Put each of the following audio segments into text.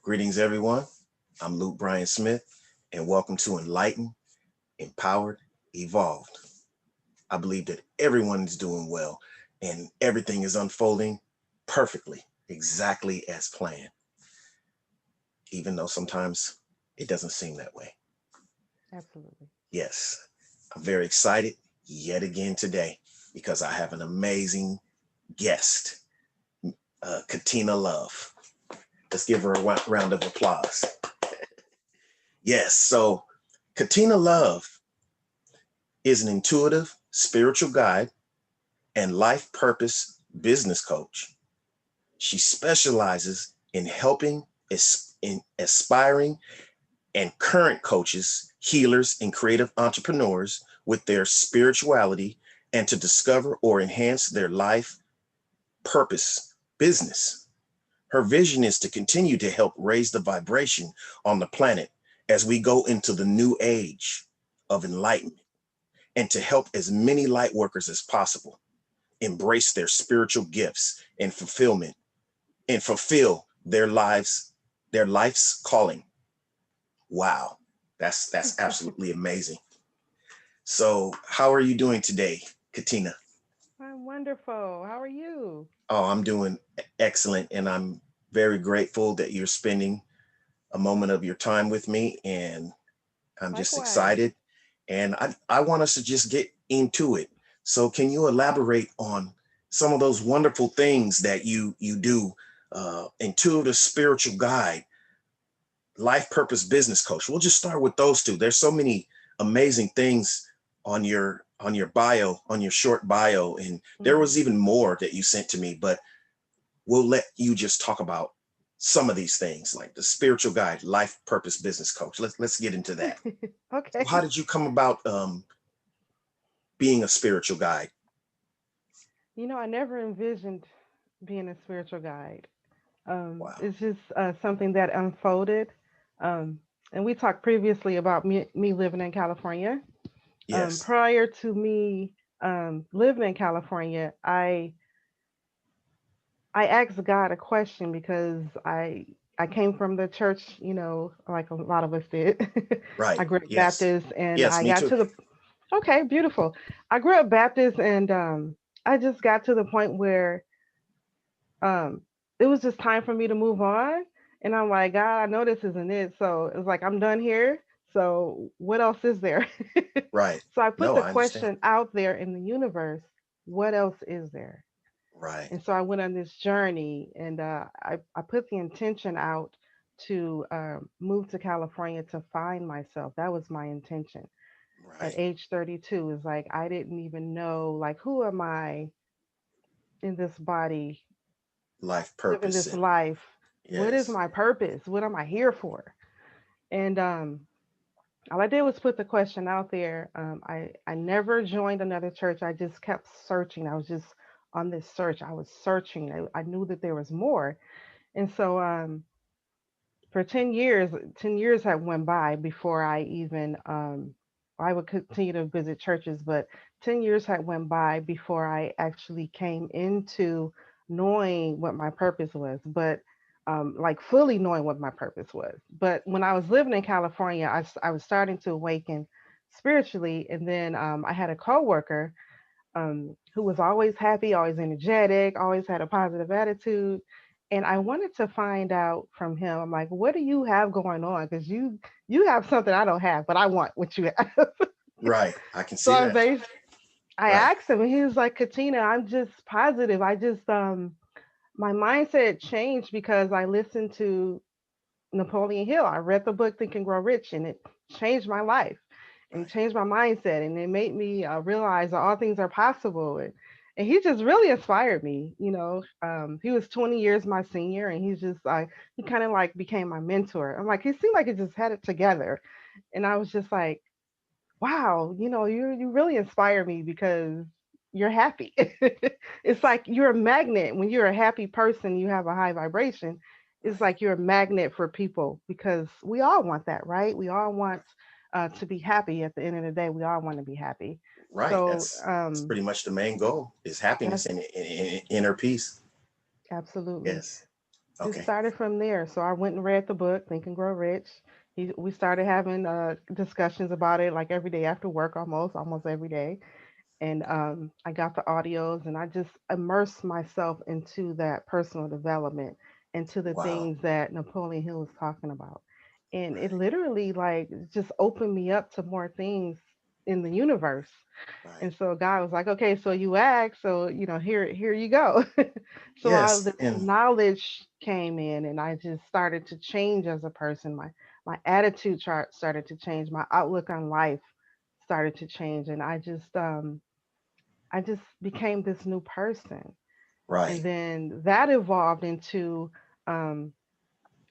Greetings, everyone. I'm Luke Bryan Smith, and welcome to Enlightened, Empowered, Evolved. I believe that everyone is doing well and everything is unfolding perfectly, exactly as planned, even though sometimes it doesn't seem that way. Absolutely. Yes, I'm very excited yet again today because I have an amazing guest, Katina Love. Let's give her a round of applause. Yes, so Katina Love is an intuitive spiritual guide and life purpose business coach. She specializes in helping in aspiring and current coaches, healers, and creative entrepreneurs with their spirituality and to discover or enhance their life purpose business. Her vision is to continue to help raise the vibration on the planet as we go into the new age of enlightenment and to help as many light workers as possible embrace their spiritual gifts and fulfillment and fulfill their life's calling. Wow. That's absolutely amazing. So, how are you doing today, Katina? I'm wonderful. How are you? Oh, I'm doing excellent and I'm very grateful that you're spending a moment of your time with me and I'm just Likewise. excited and I want us to just get into it. So can you elaborate on some of those wonderful things that you do, intuitive spiritual guide, life purpose business coach? We'll just start with those two. There's so many amazing things on your bio, on your short bio, and there Hmm. was even more that you sent to me, but we'll let you just talk about some of these things like the spiritual guide, life purpose business coach. Let's get into that. So how Okay. did you come about being a spiritual guide? I never envisioned being a spiritual guide. Wow. It's just something that unfolded. Um, and we talked previously about me living in California. Yes. Prior to me living in California, I asked God a question because I came from the church, like a lot of us did. Right. I grew up Yes. Baptist, and Yes, I me got too. to the okay, beautiful. I grew up Baptist, and I just got to the point where um, it was just time for me to move on. And I'm like, God, I know this isn't it. So it was like, I'm done here. So what else is there? Right. So I put No, the I understand. question out there in the universe, what else is there? Right. And so I went on this journey, and I put the intention out to move to California to find myself. That was my intention at Right. age 32. Is like I didn't even know, like, who am I in this body, Life living purpose this and life? What is yes. my purpose? What am I here for? And all I did was put the question out there. I never joined another church. I just kept searching. I was just on this search. I was searching. I knew that there was more. And so for 10 years, 10 years had went by before I even, I would continue to visit churches, but 10 years had went by before I actually came into knowing what my purpose was, but like fully knowing what my purpose was. But when I was living in California, I was starting to awaken spiritually. And then I had a coworker who was always happy, always energetic, always had a positive attitude. And I wanted to find out from him. I'm like, what do you have going on? Because you have something I don't have, but I want what you have. Right. I can So see that. I Right. asked him, and he was like, Katina, I'm just positive. I just my mindset changed because I listened to Napoleon Hill. I read the book Think and Grow Rich, and it changed my life and Right. changed my mindset. And it made me realize that all things are possible. And he just really inspired me. He was 20 years my senior, and he's just like, he kind of like became my mentor. I'm like, he seemed like he just had it together. And I was just like, wow, you really inspire me because you're happy. It's like you're a magnet. When you're a happy person, you have a high vibration. It's Right. like you're a magnet for people because we all want that, right? We all want to be happy. At the end of the day, we all want to be happy. Right. So That's pretty much the main goal is happiness that's and inner peace. absolutely. Yes. just Okay. started from there. So I went and read the book, Think and Grow Rich. We started having discussions about it like every day after work, almost every day. And I got the audios, and I just immersed myself into that personal development, into the Wow. things that Napoleon Hill was talking about. And it Right. literally like just opened me up to more things in the universe. Right. And so God was like, okay, so you asked, so here you go. So Yes. this knowledge came in, and I just started to change as a person. My attitude chart started to change. My outlook on life started to change, and I just became this new person. And Right. then that evolved into um,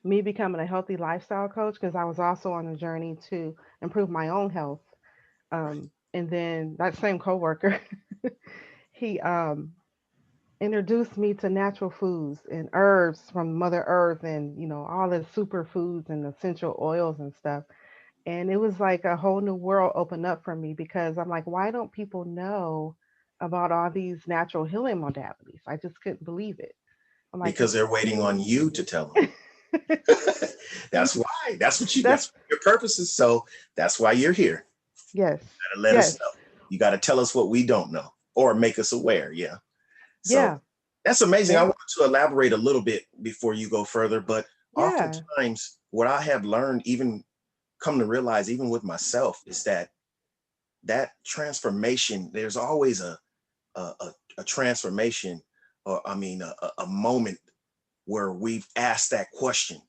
me becoming a healthy lifestyle coach because I was also on a journey to improve my own health. Right. And then that same coworker, he introduced me to natural foods and herbs from Mother Earth, and all the superfoods and essential oils and stuff. And it was like a whole new world opened up for me because I'm like, why don't people know about all these natural healing modalities? I just couldn't believe it. I'm like, Because it's they're waiting on you to tell them. That's why. That's that's what your purpose is. So that's why you're here. yes, To let us yes, know. You got to tell us what we don't know or make us aware. Yeah. So yeah, that's amazing. I very, want to elaborate a little bit before you go further, but yeah, oftentimes what I have learned, even come to realize, even with myself, is that that transformation, there's always a transformation, or I mean, a moment where we've asked that question,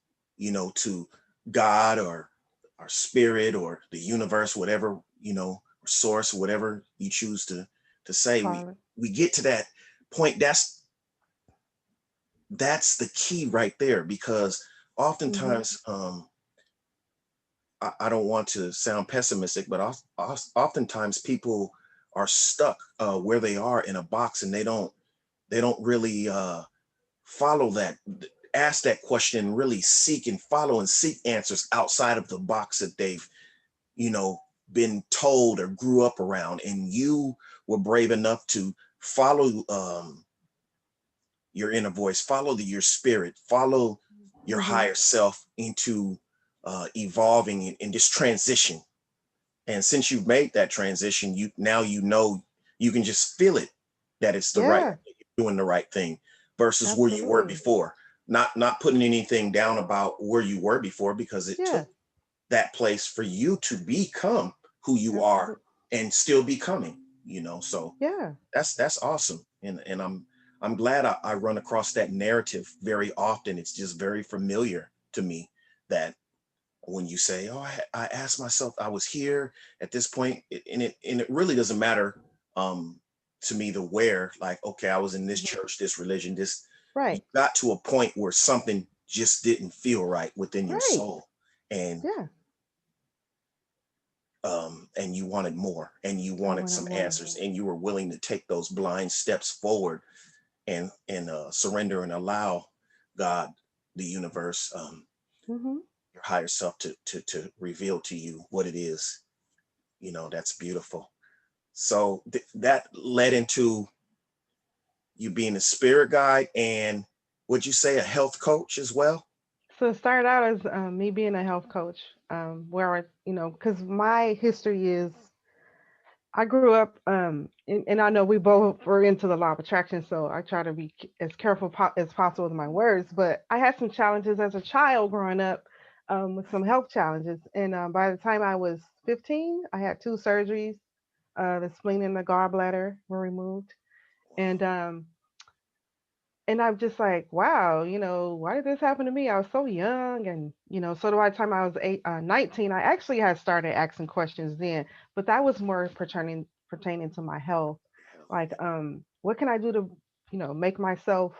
to God or our spirit or the universe, whatever, source, whatever you choose to say. We Carla. we get to that point. That's the key right there, because Mm-hmm. oftentimes, I don't want to sound pessimistic, but oftentimes people are stuck where they are in a box, and they don't really follow that, ask that question, really seek and follow and seek answers outside of the box that they've you know been told or grew up around. And you were brave enough to follow your inner voice, follow your spirit, follow your Mm-hmm. higher self into evolving in this transition. And since you've made that transition, you can just feel it, that it's the right, Yeah, you're doing the right thing versus where you were absolutely. before. Not putting anything down about where you were before, because it Yeah, took that place for you to become who you are absolutely. and still becoming. So Yeah. that's awesome. And I'm glad I run across that narrative very often. It's just very familiar to me, that when you say, "Oh, I asked myself, I was here at this point," and it really doesn't matter um, to me the where. Like, okay, I was in this Mhm. church, this religion, this. You Right. got to a point where something just didn't feel right within your Right. soul, and Yeah. and you wanted more, and you I wanted wanted some more. answers, and you were willing to take those blind steps forward, and surrender and allow God, the universe, Mm-hmm. your higher self, to reveal to you what it is. That's beautiful. So that led into you being a spirit guide, and would you say a health coach as well? So it started out as me being a health coach, where because my history is I grew up, and I know we both were into the law of attraction, so I try to be as careful as possible with my words. But I had some challenges as a child growing up, with some health challenges, and by the time I was 15, I had two surgeries. The spleen and the gallbladder were removed, and Wow. um, and I'm just like, wow, why did this happen to me? I was so young, and so by the time I was 19, I actually had started asking questions then, but that was more pertaining to my health, Health, like, yeah. what can I do to, make myself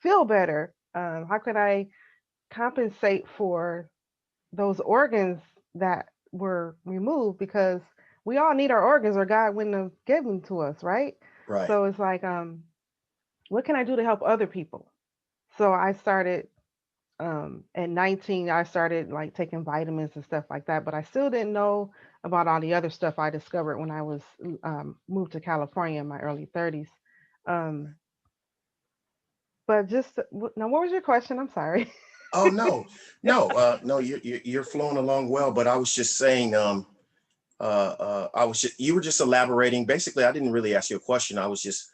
feel better? How could I compensate for those organs that were removed? Because we all need our organs, or God wouldn't have given them to us, right? Right. So it's like, what can I do to help other people? So I started at 19, I started like taking vitamins and stuff like that, but I still didn't know about all the other stuff I discovered when I was moved to California in my early 30s. Um, But just now, what was your question? I'm sorry. Oh no, no, no, you're flowing along well. But I was just saying, I was just, you were just elaborating. Basically, I didn't really ask you a question. I was just,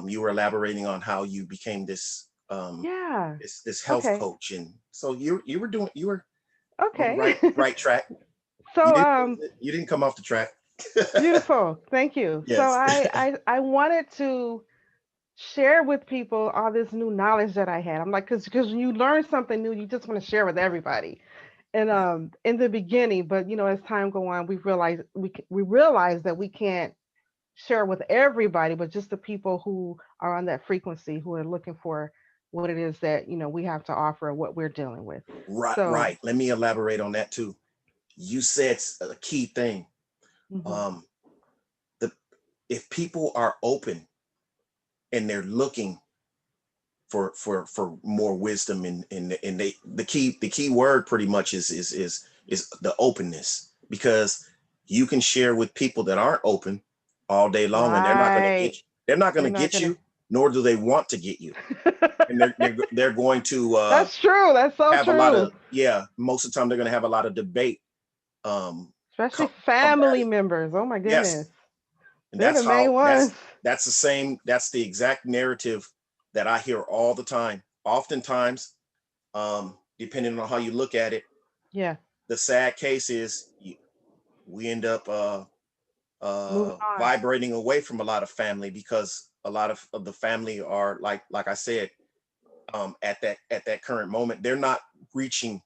you were elaborating on how you became this, Yeah. this health Okay. coach, and so you were doing, you were on the Okay. right track. You So didn't you didn't come off the track. beautiful. Thank you. So Yes. I wanted to share with people all this new knowledge that I had. I'm like, because when you learn something new, you just want to share with everybody. And Right. in the beginning, but as time go on, we realize that we can't share with everybody, but just the people who are on that frequency, who are looking for what it is that we have to offer, what we're dealing with. Right, So, right. Let me elaborate on that too. You said a key thing. mhm. Um, the if people are open and they're looking for more wisdom, and they, the key word pretty much is the openness, because you can share with people that aren't open all day long, and Right, they're not going they're to not get gonna. you, nor do they want to get you, and they're going to That's true. That's so have a lot true. of, yeah, most of the time they're going to have a lot of debate, Especially family combative. members. Oh my goodness, Yes, and they're the main ones. that's the same, that's the exact narrative that I hear all the time. Oftentimes, depending on how you look at it, Yeah, the sad case is we end up moving on. vibrating away from a lot of family, because a lot of the family are like I said, at that current moment, they're not reaching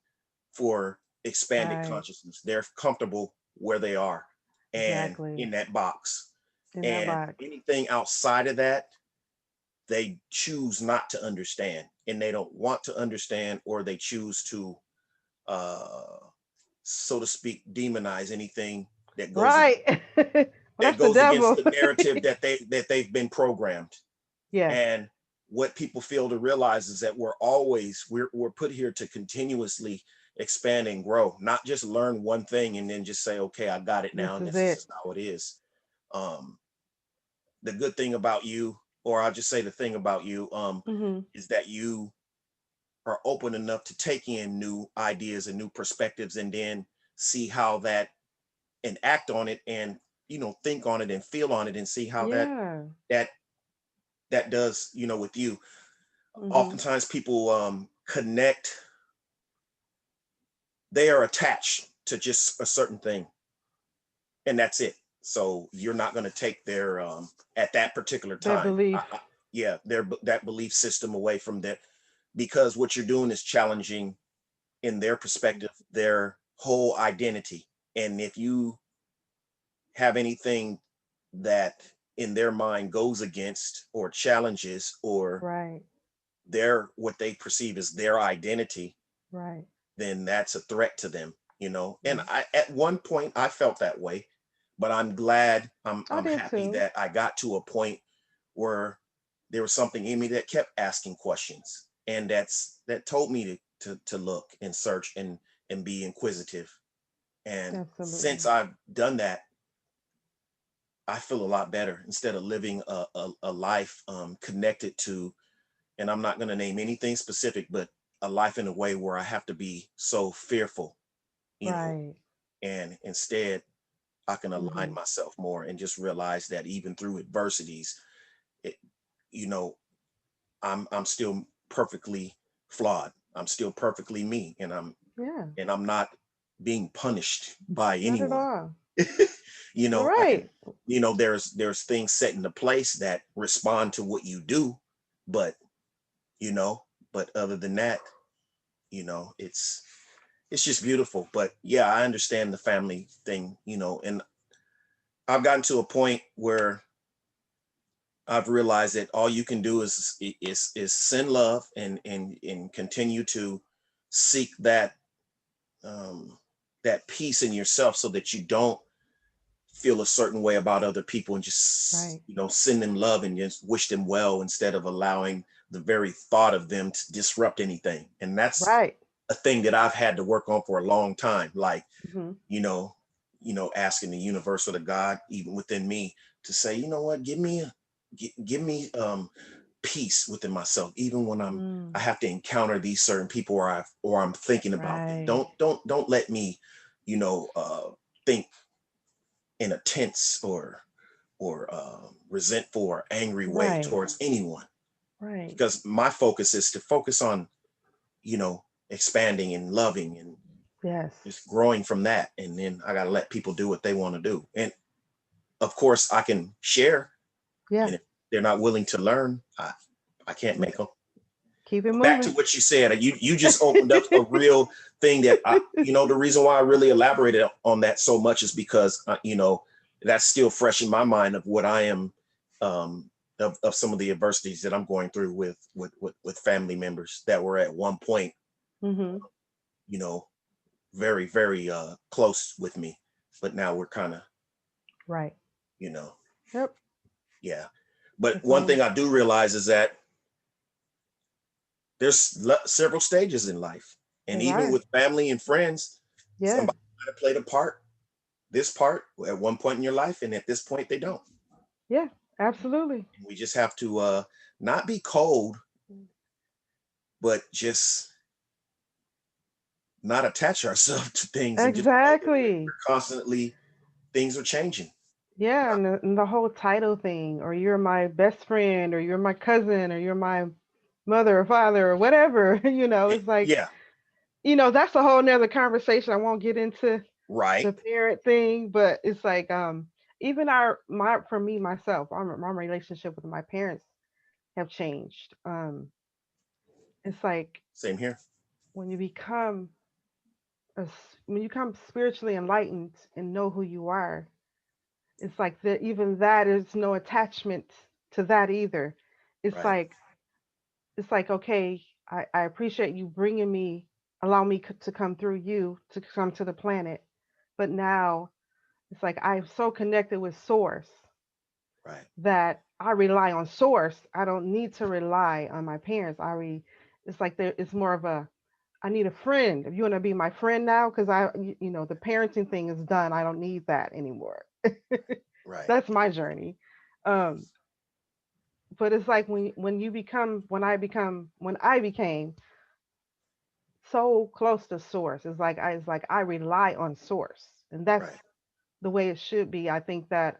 for expanded Right, consciousness. They're comfortable where they are and exactly. in that box. In that And box. anything outside of that, they choose not to understand, and they don't want to understand, or they choose to, uh, so to speak, demonize anything that goes Right. Well, that that's the goes against devil. the narrative that they've been programmed. Yes. And what people fail to realize is that we're put here to continuously expand and grow, not just learn one thing and then just say, okay, I got it now, This and is this it. is how it is. Um, the good thing about you, or I'll just say the thing about you, Hmm. is that you are open enough to take in new ideas and new perspectives, and then see how that, and act on it, and think on it and feel on it, and see how Yeah. that that does, with you. Hmm. Oftentimes people connect, they are attached to just a certain thing, and that's it. So you're not going to take their, at that particular That time, belief. yeah, their, that belief system away from that, because what you're doing is challenging, in their perspective, their whole identity. And if you have anything that in their mind goes against or challenges, or Right. their, what they perceive as their identity, Right. then that's a threat to them, and Right. I, at one point, I felt that way, but I'm glad, I I'm did happy too. that I got to a point where there was something in me that kept asking questions, and that told me to look and search, and be inquisitive. And since Absolutely. I've done that, I feel a lot better, instead of living a life, connected to, and I'm not going to name anything specific, but a life in a way where I have to be so fearful, you know, Right. and instead I can align Hmm. myself more, and just realize that even through adversities, it, you know, I'm still perfectly flawed. I'm still perfectly me, Yeah. and I'm not being punished by Not at anyone. all. I can, Right. there's things set into place that respond to what you do, but you know, but other than that, it's just beautiful. But yeah, I understand the family thing, and I've gotten to a point where I've realized that all you can do is send love, and continue to seek um, that peace in yourself, so that you don't feel a certain way about other people, and just Right. send them love and just wish them well, instead of allowing the very thought of them to disrupt anything. And that's Right. a thing that I've had to work on for a long time. Like, Hmm. you know, asking the universe or the God, even within me, to say, you know what, give me peace within myself, even when I Mm, have to encounter these certain people, or I'm thinking about them. right. Don't let me, think in a tense or resentful or angry way Right. towards anyone, Right. because my focus is to focus on, expanding and loving and Yes. just growing from that. And then I got to let people do what they want to do. And of course, I can share. Yeah. And if they're not willing to learn, I can't make them. Keep it But back to moving. what you said, you just opened up a real thing that the reason why I really elaborated on that so much is because, that's still fresh in my mind of what I am, of some of the adversities that I'm going through with family members that were at one point, Hmm. you know, very, very close with me, but now we're kind of, Right. you know, Yep. yeah. But It's one all thing I do realize is that there's several stages in life, and there even are. with family and friends, Yeah. somebody might have played a part, this part at one point in your life, and at this point they don't. Yeah. Absolutely. And we just have to not be cold, but just not attach ourselves to things, and just know that Exactly. we're constantly, things are changing. Yeah, and the whole title thing, or you're my best friend, or you're my cousin, or you're my mother or father, or whatever, it's like, Yeah, that's a whole nother conversation. I won't get into right, the parent thing, but it's like, even our my for me myself, my relationship with my parents have changed. It's like same here. when you become when you become spiritually enlightened and know who you are, it's like that even that is no attachment to that either. It's Right, like it's like, okay, I appreciate you bringing me, allow me to come through you to come to the planet, but now it's like I'm so connected with source right, that I rely on source. I don't need to rely on my parents. It's like it's more of a, I need a friend. If you want to be my friend now, because the parenting thing is done. I don't need that anymore. right, That's my journey. Um, but it's like when I became so close to source. It's like I rely on source, and that's right. the way it should be. I think that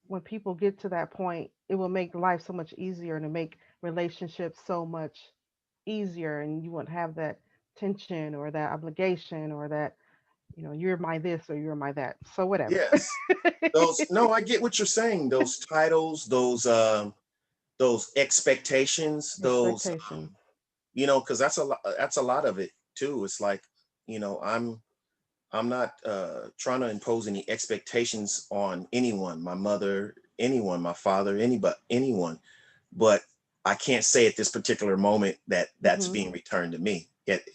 when people get to that point, it will make life so much easier and to make relationships so much easier, and you won't have that tension or that obligation or that you're my this or you're my that. So whatever. Yes, those. No, I get what you're saying. Those titles, those expectations, those, Expectations. because that's a lot of it too. It's like, I'm not trying to impose any expectations on anyone, my mother, anyone, my father, anybody, anyone. But I can't say at this particular moment that that's Hmm. being returned to me. Yet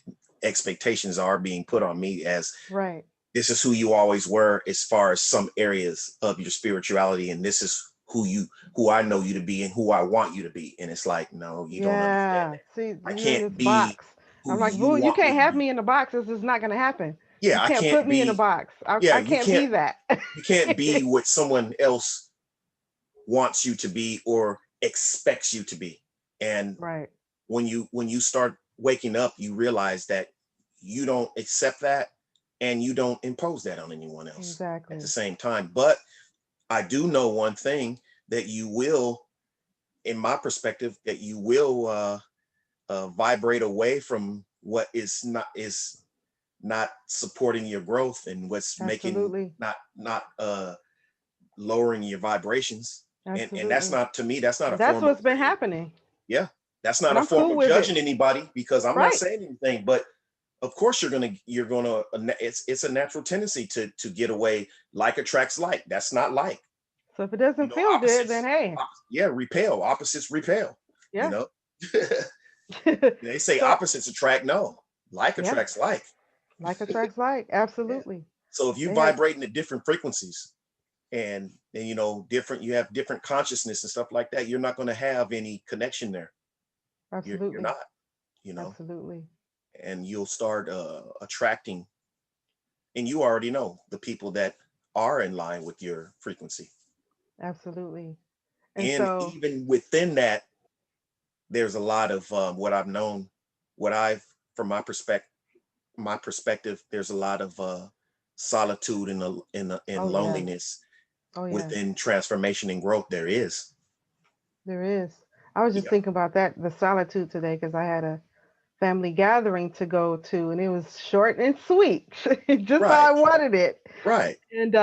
expectations are being put on me as Right. this is who you always were as far as some areas of your spirituality, and this is who I know you to be and who I want you to be. And it's like, no, you don't understand Yeah. that. See, I you're in can't this be box. who I'm like, you boo, you want can't me to have be. me in the box. This is not gonna happen. You Yeah, I can't put can't me in a be. box. Yeah, I can't be that. you can't be what someone else wants you to be or expects you to be. And Right. when you start waking up, you realize that you don't accept that, and you don't impose that on anyone else at the Exactly. same time. But I do know one thing, that you will, in my perspective, that you will vibrate away from what is not supporting your growth, and what's making Absolutely. not lowering your vibrations. And that's Absolutely. not, to me, that's not a That's form of what's been saying, happening. yeah, that's And not a I'm form cool of with it. judging anybody, because I'm not Right. saying anything. But of course you're gonna it's a natural tendency to get away. Like attracts like. That's not like, So if it doesn't feel good, then opposites, hey. yeah, repel, opposites repel, you Yeah. know. They say So opposites attract. No, like yeah, attracts like. like attracts like. Yeah. Absolutely. So if you They had vibrating at different frequencies, and different, you have different consciousness and stuff like that, you're not going to have any connection there. You're absolutely. not, you know Absolutely. and you'll start attracting, and you already know the people that are in line with your frequency. Absolutely. And And so even within that, there's a lot of what I've known, what I've from my perspective, there's a lot of solitude and in Oh yeah. loneliness Oh yeah. within transformation and growth. There is. There is. I was just Yeah. thinking about that, the solitude today, because I had a family gathering to go to, and it was short and sweet, just how Right. I wanted it. Right. And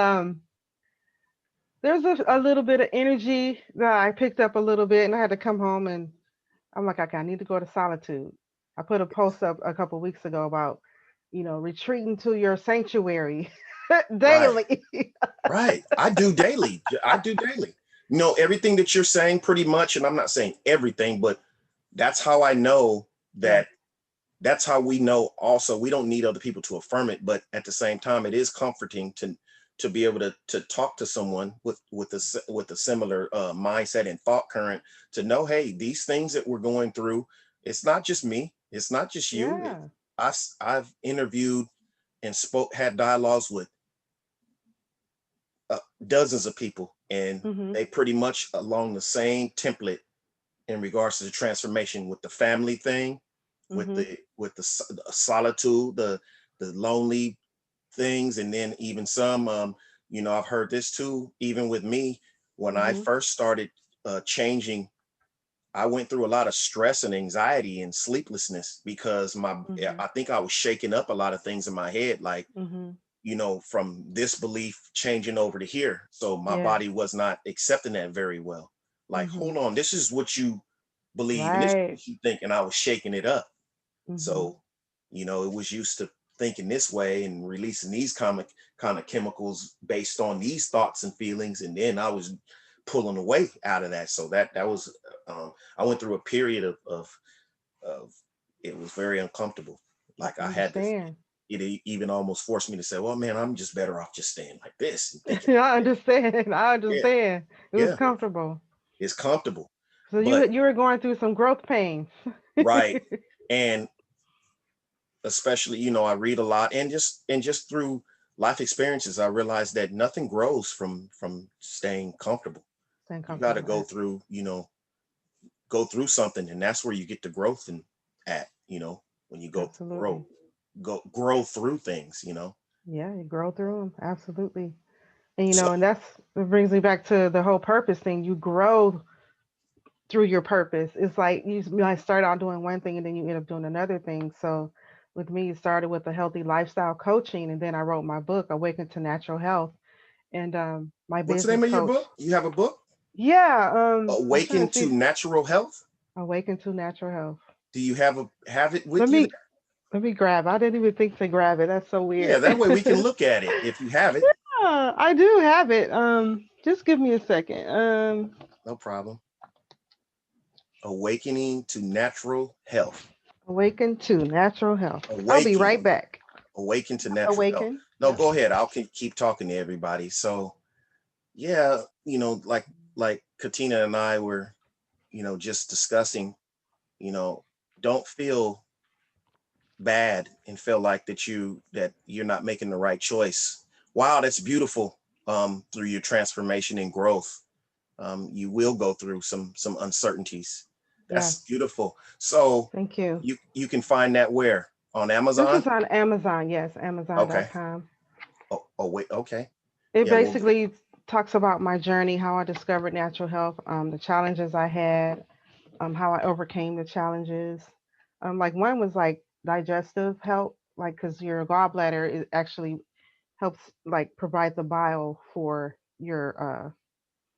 there's a little bit of energy that I picked up a little bit, and I had to come home, and I'm like, okay, I need to go to solitude. I put a post up a couple weeks ago about, retreating to your sanctuary Right. daily. Right. I do daily. I do daily. Everything that you're saying pretty much, and I'm not saying everything, but that's how I know Yeah. that that's how we know also we don't need other people to affirm it, but at the same time it is comforting to be able to talk to someone with a similar mindset and thought current, to know, hey, these things that we're going through, it's not just me, it's not just you. Yeah. I've interviewed and had dialogues with uh, dozens of people, and Mhm. they pretty much along the same template in regards to the transformation with the family thing, Mhm. with the solitude, the lonely things, and then even some, I've heard this too, even with me, when I Mhm. first started changing. I went through a lot of stress and anxiety and sleeplessness because Mhm. I think I was shaking up a lot of things in my head, like, Mhm. from this belief changing over to here. So my Yeah. body was not accepting that very well. Like, Mhm. hold on, this is what you believe and this is Right. what you think. And I was shaking it up. Mhm. So, it was used to thinking this way and releasing these kind of chemicals based on these thoughts and feelings. And then I was pulling away out of that. So that was, I went through a period of it was very uncomfortable. Like I I had to, understand. it even almost forced me to say, well, man, I'm just better off just staying like this and thinking like I this. understand. I Yeah, understand. It was yeah, comfortable. it's comfortable. So you But you were going through some growth pains. right. And especially, I read a lot, and just through life experiences, I realized that nothing grows from staying comfortable. Staying You got to comfortable. go through something, and that's where you get the growth and at, when you go Absolutely. grow through things, Yeah, you grow through them. Absolutely. And so and that brings me back to the whole purpose thing. You grow through your purpose. It's like you might start out doing one thing and then you end up doing another thing. So with me, it started with a healthy lifestyle coaching, and then I wrote my book, Awaken to Natural Health. And my what's the business name of your coach. book? You have a book? Yeah, I'm trying Awaken to to see. Natural Health. Awaken to Natural Health. Do you have it Let with you me there? let me grab. I didn't even think to grab it. That's so Yeah, weird. that way we can look at it if you have it. I do have it. Just give me a second. No problem. Awakening to Natural Health. Awaken to Natural Health. I'll be Awaken. right back. Awaken to Natural Health. Awaken. No, Yep. go ahead. I'll keep talking to everybody. So yeah, like Katina and I were, just discussing, you know, don't feel bad and feel like that you're not making the right choice. Wow, that's beautiful. Through your transformation and growth, you will go through some uncertainties. Yes. That's beautiful. So Thank you. you can find that where? On This Amazon? is on Amazon. Yes, Okay. Amazon.com. Oh wait, okay. It Yeah, well, basically talks about my journey, how I discovered natural health, the challenges I had, how I overcame the challenges. Like one was like digestive health, like because your gallbladder is actually helps like provide the bile for your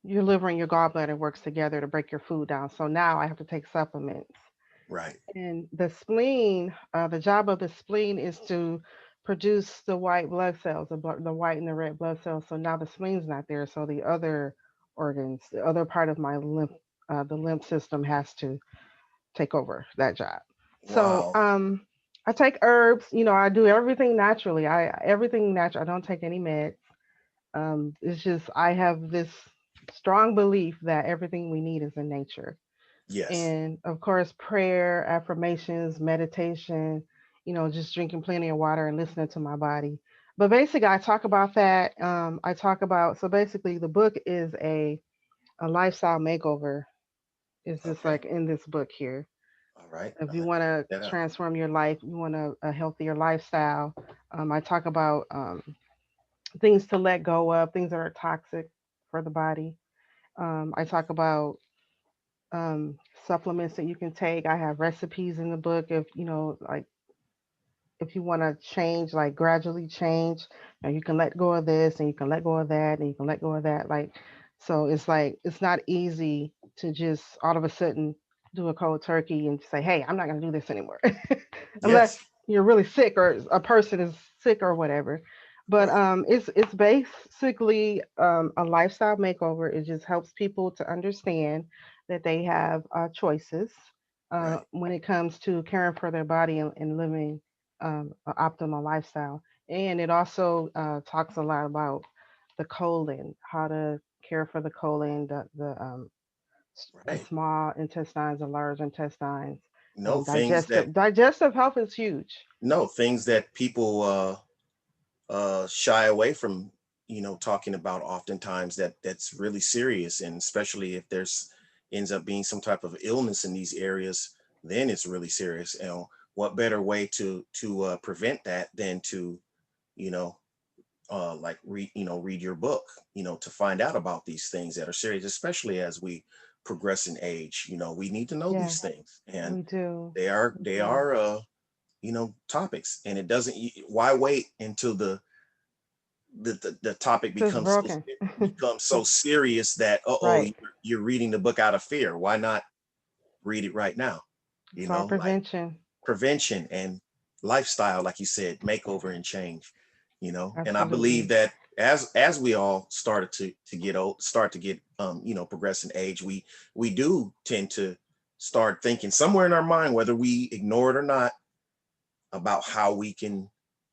liver and your gallbladder works together to break your food down. So now I have to take supplements. right, And the spleen, the job of the spleen is to produce the white blood cells, the white and the red blood cells. So now the spleen's not there. So the other organs, the other part of my the lymph system has to take over that job. So wow, I take herbs. I do everything naturally. Everything natural. I don't take any meds. It's just I have this strong belief that everything we need is in nature, yes, and of course prayer, affirmations, meditation, just drinking plenty of water and listening to my body. But basically I talk about that. I talk about, so basically the book is a lifestyle makeover It's just Okay. like in this book here. All right. If I'm you gonna want check to that out. transform your life, you want a healthier lifestyle. I talk about things to let go of, things that are toxic for the body. I talk about um, supplements that you can take. I have recipes in the book if like if you want to change, like gradually change, and you can let go of this and you can let go of that and you can let go of that. So it's like, it's not easy to just all of a sudden do a cold turkey and say, hey, I'm not going to do this anymore. Unless Yes. you're really sick or a person is sick or whatever. But Right. it's basically a lifestyle makeover. It just helps people to understand that they have choices Right. when it comes to caring for their body and living an optimal lifestyle. And it also talks a lot about the colon, how to care for the colon, the Right. small intestines, the large intestines. No things that Digestive health is huge. no things that people shy away from, talking about oftentimes, that's really serious, and especially if there's ends up being some type of illness in these areas, then it's really serious. What better way to prevent that than to, you know like read your book, to find out about these things that are serious, especially as we progress in age. We need to know Yes, these things, and we do. We they do. are topics, and it doesn't why wait until the topic So it's broken. becomes so serious that Right. you're reading the book out of fear. Why not read it right now? It's all Like prevention. prevention and lifestyle, like you said, makeover and change. And I believe Absolutely. that as we all started to get old, start to get progress in age, we do tend to start thinking somewhere in our mind, whether we ignore it or not, about how we can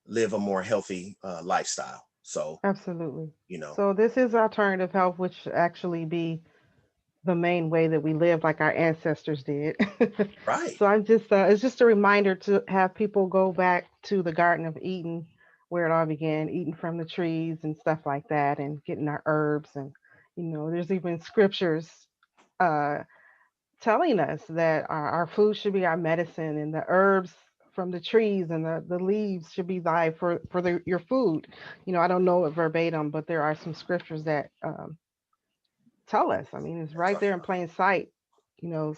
live a more healthy lifestyle. So, Absolutely. you know, So this is alternative health, which should actually be the main way that we live like our ancestors did. right, So I'm just it's just a reminder to have people go back to the Garden of Eden where it all began, eating from the trees and stuff like that and getting our herbs, and there's even scriptures uh telling us that our food should be our medicine, and the herbs from the trees and the leaves should be thy for your food. I don't know it verbatim, but there are some scriptures that tell us. I mean, it's they're right there talking in about, plain sight.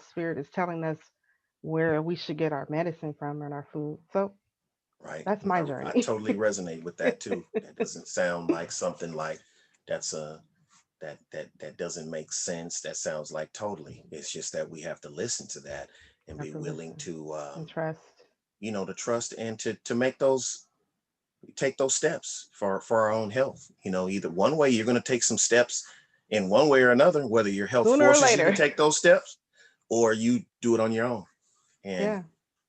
Spirit is telling us where we should get our medicine from and our food. So right. that's And my I journey. totally resonate with that too. That doesn't sound like something like that's a that doesn't make sense. That sounds like totally. It's just that we have to listen to that and Have be to willing listen to and trust. to trust and to make those take those steps for our own health. Either one way you're going to take some steps in one way or another, whether your health Sooner or forces you to later. take those steps or you do it on your own. And Yeah.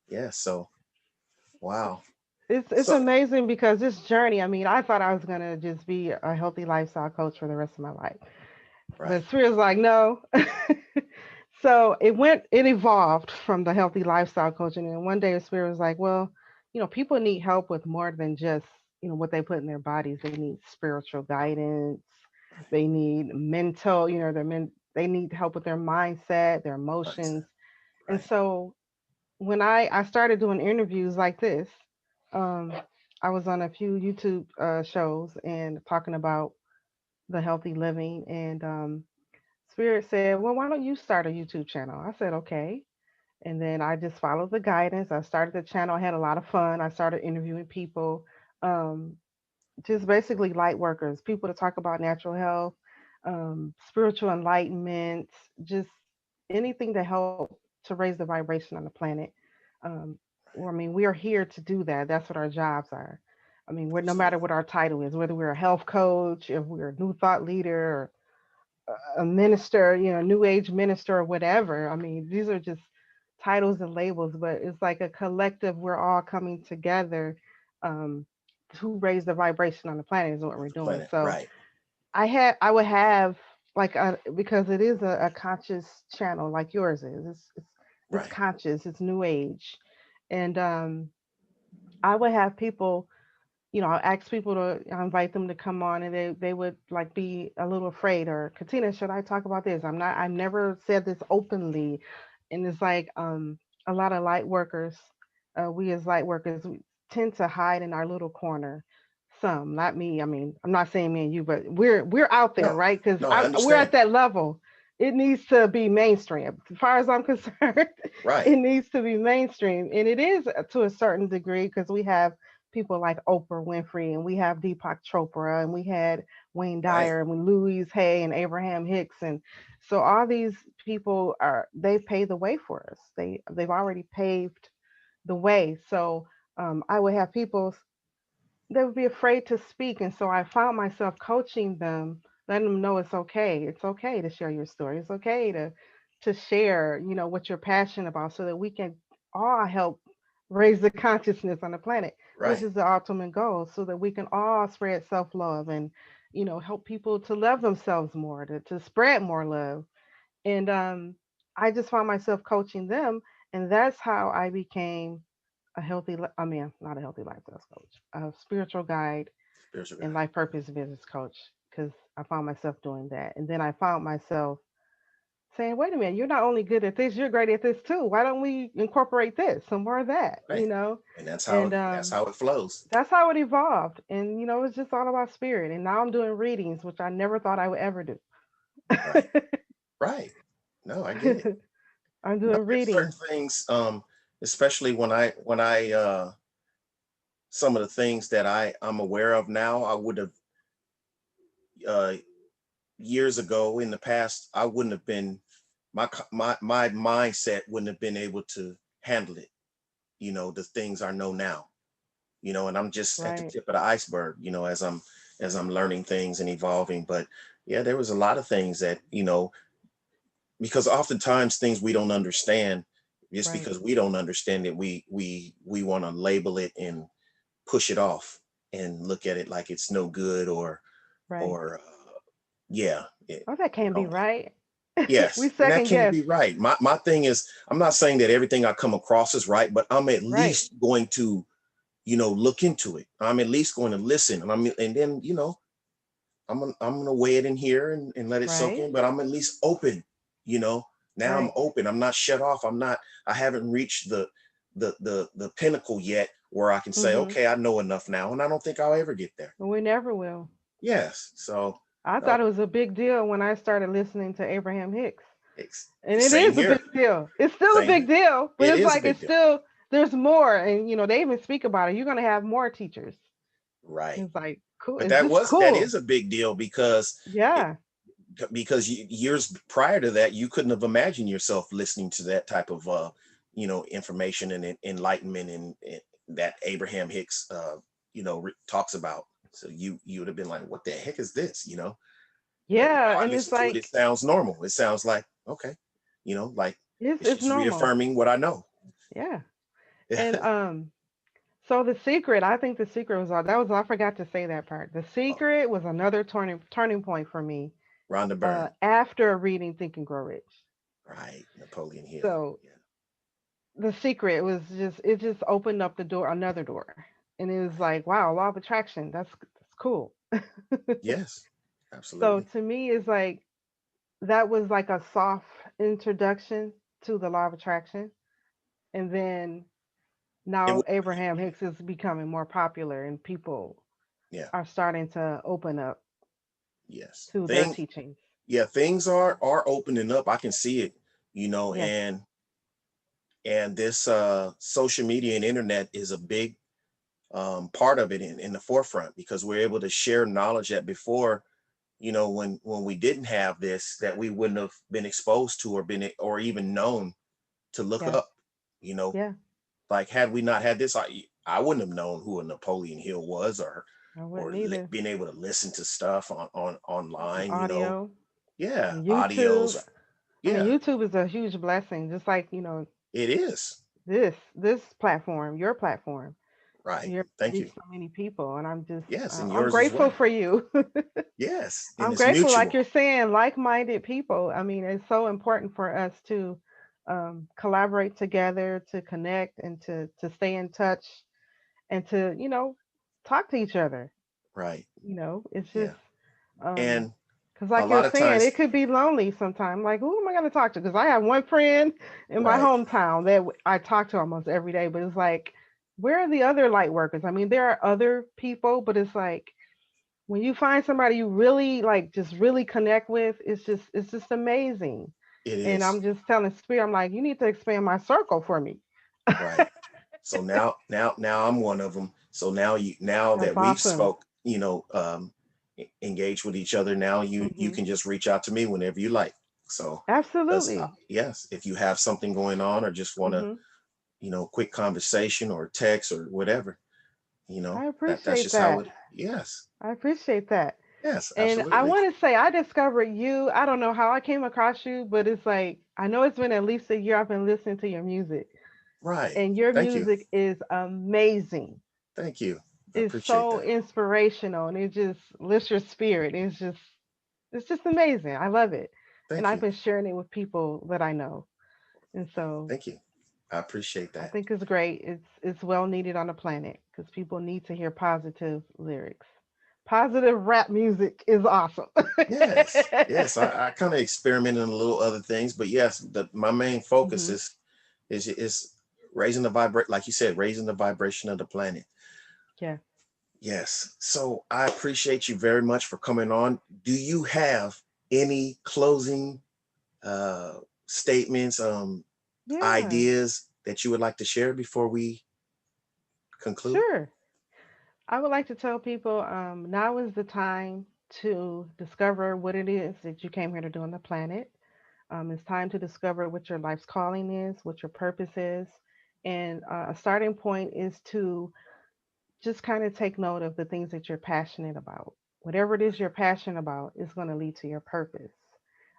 yeah, so wow. It's So amazing because this journey, I mean, I thought I was gonna just be a healthy lifestyle coach for the rest of my life. right, But Spirit's like, no. So it evolved from the healthy lifestyle coaching. And one day Spirit was like, well, people need help with more than just, what they put in their bodies. They need spiritual guidance. right, They need mental, they need help with their mindset, their emotions. mindset, And right, so when I started doing interviews like this, um, I was on a few YouTube shows and talking about the healthy living, and Spirit said, well, why don't you start a YouTube channel? I said, okay. And then I just followed the guidance. I started the channel. I had a lot of fun. I started interviewing people, um, just basically light workers, people to talk about natural health, spiritual enlightenment, just anything to help to raise the vibration on the planet. Um, I right, mean, we are here to do that. That's what our jobs are. I mean, we're no matter absolutely, what our title is, whether we're a health coach, if we're a new thought leader, a minister, new age minister or whatever. I mean, these are just titles and labels, but it's like a collective. We're all coming together um, to raise the vibration on the planet is what on we're the doing. planet, So right, I would have like because it is a conscious channel like yours is. It's right, conscious. It's new age, and I would have people I ask people to I invite them to come on, and they would like be a little afraid, or Katina, should I talk about this? I've never said this openly. And it's like a lot of light workers, we as light workers, we tend to hide in our little corner. Some, not me. I mean, I'm not saying me and you, but we're out there, No, right? Because no, I we're at understand. that level. It needs to be mainstream. As far as I'm concerned, Right, it needs to be mainstream, and it is to a certain degree because we have people like Oprah Winfrey, and we have Deepak Chopra, and we had Wayne right, Dyer, and Louise Hay, and Abraham Hicks, and so all these people they've paved the way for us. They've already paved the way. So I would have people, they would be afraid to speak, and so I found myself coaching them, letting them know it's okay. It's okay to share your story. It's okay to share, what you're passionate about, so that we can all help raise the consciousness on the planet, which right, is the ultimate goal, so that we can all spread self-love and help people to love themselves more, to spread more love. And I just found myself coaching them, and that's how I became I mean, not a healthy lifestyle coach, a spiritual guide spiritual and guide. life purpose business coach, because I found myself doing that. And then I found myself saying, wait a minute, you're not only good at this, you're great at this too. Why don't we incorporate this, some more of that, Right, and that's how And that's how it flows. that's how it evolved. And, it's just all about spirit. And now I'm doing readings, which I never thought I would ever do. Right, right. No, I get it. I'm No, doing there's certain readings. things, especially when I some of the things that I'm aware of now, I would have uh years ago in the past, I wouldn't have been my mindset wouldn't have been able to handle it. The things I know now. And I'm just at the Right, tip of the iceberg. As I'm learning things and evolving. But yeah, there was a lot of things that because oftentimes things we don't understand, just right, because we don't understand it, we want to label it and push it off and look at it like it's no good right. or yeah, Oh, that can't be right. We yes, and that second can't guess. be right. My thing is, I'm not saying that everything I come across is right, but I'm at Right, least going to, look into it. I'm at least going to listen, and then, I'm gonna weigh it in here and let it soak right, in. But I'm at least open. You know, now I'm right. open. I'm not shut off. I'm not. I haven't reached the pinnacle yet where I can say, Mm-hmm. okay, I know enough now, and I don't think I'll ever get there. We never will. Yes. So I no, thought it was a big deal when I started listening to Abraham Hicks. And it same is a here. big deal. It's still a Same big here. deal, but It it's is a like big it's deal. still there's more, and they even speak about it. You're gonna have more teachers. Right. It's like cool. But It's just that cool. is a big deal because it, Yeah. years prior to that you couldn't have imagined yourself listening to that type of information and enlightenment and that Abraham Hicks talks about. So you would have been like, what the heck is this? But Yeah. now I And it's listen to it, it like sounds normal. It sounds like okay, like it's it's just normal. reaffirming what I know. Yeah. And so the secret, I think the secret was all that was I forgot to say that part. The Oh, secret was another turning point for me Rhonda Byrne, after reading Think and Grow Rich. right? Napoleon Hill, So yeah, the secret was just it just opened up the door, another door, and it was right, like, wow, law of attraction. That's cool. yes, So absolutely. to me, it's like that was like a soft introduction to the law of attraction, and then And now Abraham Hicks is becoming more popular, and people yeah, are starting to open up yes, to their teachings. things are opening up. I can see it, Yes, and this social media and internet is a big part of it in the forefront because we're able to share knowledge that before, when we didn't have this, that we wouldn't have been exposed to or even known to look yes, up. You know, yeah. like had we not had this, I wouldn't have known who a Napoleon Hill was I or wouldn't either. being able to listen to stuff on online. Audio Yeah, and audios. YouTube. I mean, Yeah, YouTube is a huge blessing, just like it is. this platform, your platform. Right. You're Thank reach you. so many people, and Yes, and I'm yours as grateful well. for you. Yes, and I'm it's grateful, like mutual. you're saying, like-minded people. I mean, it's so important for us to collaborate together, to connect, and to stay in touch, and to talk to each other. Right. It's just Yeah. um And because a like you're lot of saying, it times, could be lonely sometimes. Like, who am I going to talk to? Because I have one friend in my right. hometown that I talk to almost every day, but it's like, where are the other light workers? I mean, there are other people, but it's like when you find somebody you really like, just really connect with, it's just amazing. It And is. I'm just telling Spirit, I'm like, you need to expand my circle for me. Right. So now I'm one of them. So now That's that we've awesome. spoke, engage with each other, now you Hmm. can just reach out to me whenever you like. So, because Absolutely. yes, if you have something going on or just want to, Hmm. quick conversation or text or whatever, I that's appreciate just how that. it. Yes, I appreciate that. yes, And I absolutely. want to say, I discovered you. I don't know how I came across you, but it's like, I know it's been at least a year I've been listening to your music, Right. and your Thank you. music is amazing. Thank you. I It's appreciate so that. inspirational, and it just lifts your spirit. It's just amazing. I love it. And Thank I've you. been sharing it with people that I know. And so Thank you. I appreciate I that. think it's great. It's well needed on the planet because people need to hear positive lyrics. Positive rap music is awesome. Yes, yes. I kind of experimented in a little other things, but yes, my main focus Hmm. is raising the vibrate, like you said, raising the vibration of the planet. Yeah. Yes. So I appreciate you very much for coming on. Do you have any closing uh statements, Yeah. ideas that you would like to share before we conclude? Sure. I would like to tell people now is the time to discover what it is that you came here to do on the planet. It's time to discover what your life's calling is, what your purpose is. And a starting point is to just kind of take note of the things that you're passionate about. Whatever it is you're passionate about is going to lead to your purpose.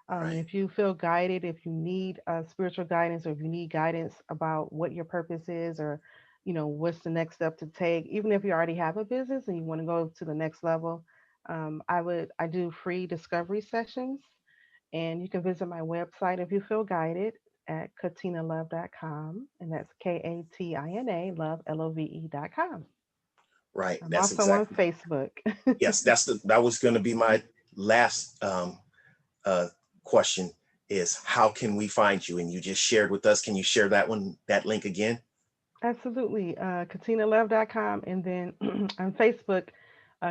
And Right. if you feel guided, if you need spiritual guidance, or if you need guidance about what your purpose is, or what's the next step to take, even if you already have a business and you want to go to the next level, I do free discovery sessions, and you can visit my website if you feel guided at katinalove.com, and that's Katina love love.com. Right. I'm That's also on exactly. Facebook. Yes, that was going to be my last uh, question is how can we find you? And you just shared with us. Can you share that link again? Absolutely. KatinaLove.com. And then on Facebook,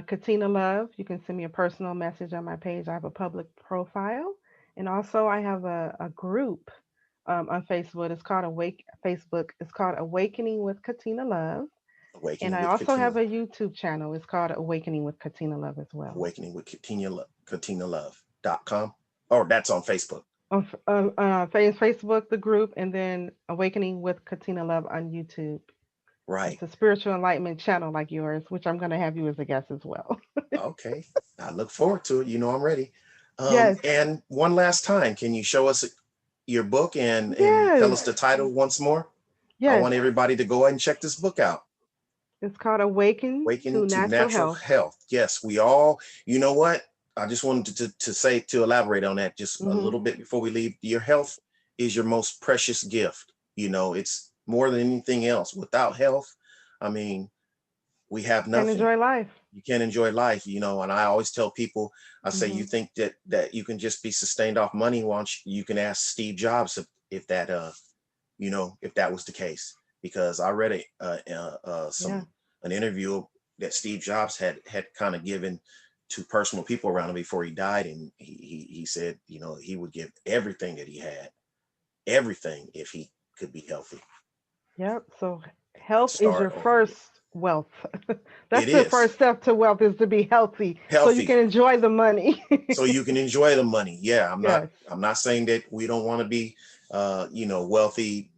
Katina Love. You can send me a personal message on my page. I have a public profile. And also, I have a group on Facebook. It's called Awakening with Katina Love. And Awakening I with also have Katina, a YouTube channel. It's called Awakening with Katina Love as well. Awakening with KatinaLove.com. Or that's on Facebook. Facebook, the group, and then Awakening with Katina Love on YouTube. Right. It's a spiritual enlightenment channel like yours, which I'm going to have you as a guest as well. Okay. I look forward to it. I'm ready. Yes, And one last time, can you show us your book and tell yes, us the title once more? I yes. want everybody to go ahead and check this book out. It's called Awaken Awakening to to Natural Natural Health. Health. Yes, we all, you know what? I just wanted to elaborate on that just a Hmm. little bit before we leave. Your health is your most precious gift. It's more than anything else. Without health, I mean, we have Can nothing. enjoy life. You can't enjoy life, and I always tell people, I say, Hmm. you think that you can just be sustained off money. Once you can ask Steve Jobs if that if that was the case, because I read Yeah. an interview that Steve Jobs had kind of given to personal people around him before he died, and he said, he would give everything that he had, everything, if he could be healthy, Yep. So health is your start over again. first wealth. It That's the is first step to wealth, is to be healthy so you healthy, can enjoy the money. so you can enjoy the money. Yeah, I'm not Yes. I'm not saying that we don't want to be wealthy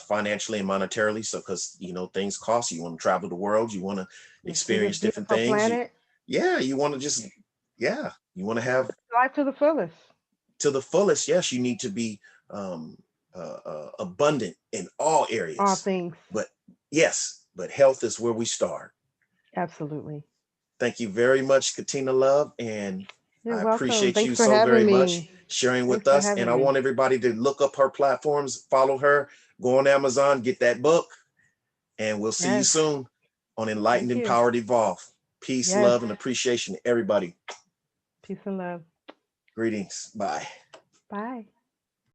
financially and monetarily, so because things cost. You want to travel the world, you want to And see this experience different beautiful things. planet. Yeah, you want to just, yeah, you want to have Life to the fullest. to the fullest. Yes, you need to be um abundant in all All areas, things. but yes, but health is where we start. Absolutely. Thank you very much, Katina Love, and You're I welcome. appreciate Thanks you for so very having much me. sharing with Thanks for us. And having I me. want everybody to look up her platforms, follow her, go on Amazon, get that book, and we'll see you Yes. soon on Enlightened, Thank you. Empowered, Evolve. Peace, Yes. love, and appreciation, everybody. Peace and love. Greetings. Bye. Bye.